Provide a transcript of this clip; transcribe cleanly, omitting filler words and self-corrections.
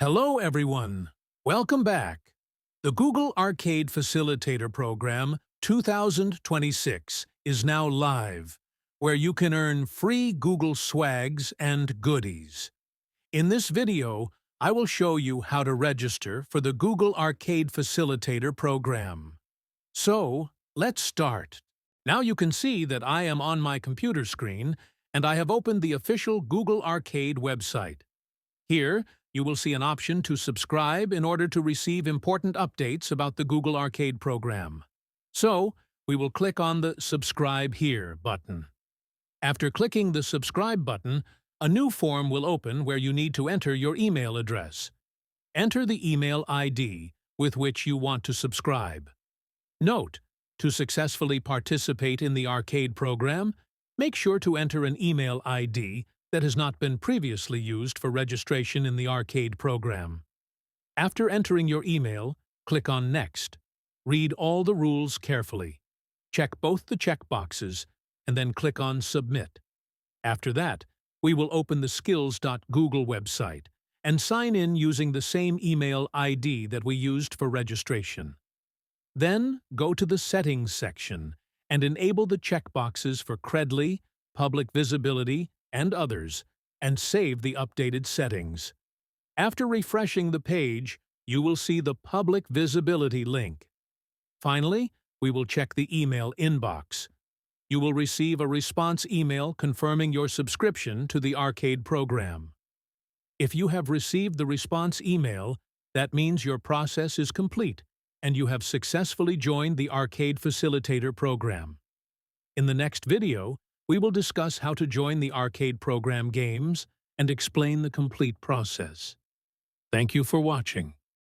Hello, everyone. Welcome back. The Google Arcade Facilitator Program 2026 is now live, where you can earn free Google swags and goodies. In this video, I will show you how to register for the Google Arcade Facilitator Program. So, let's start. Now you can see that I am on my computer screen, and I have opened the official Google Arcade website. Here, you will see an option to subscribe in order to receive important updates about the Google Arcade program. So, we will click on the Subscribe Here button. After clicking the Subscribe button, a new form will open where you need to enter your email address. Enter the email ID with which you want to subscribe. Note, to successfully participate in the arcade program, make sure to enter an email ID that has not been previously used for registration in the arcade program. After entering your email, click on Next. Read all the rules carefully. Check both the checkboxes, and then click on Submit. After that, we will open the skills.google website and sign in using the same email ID that we used for registration. Then, go to the Settings section and enable the checkboxes for Credly, Public Visibility, and others, and save the updated settings. After refreshing the page, you will see the Public Visibility link. Finally, we will check the email inbox. You will receive a response email confirming your subscription to the arcade program. If you have received the response email, that means your process is complete and you have successfully joined the Arcade Facilitator program. In the next video, we will discuss how to join the arcade program games and explain the complete process. Thank you for watching.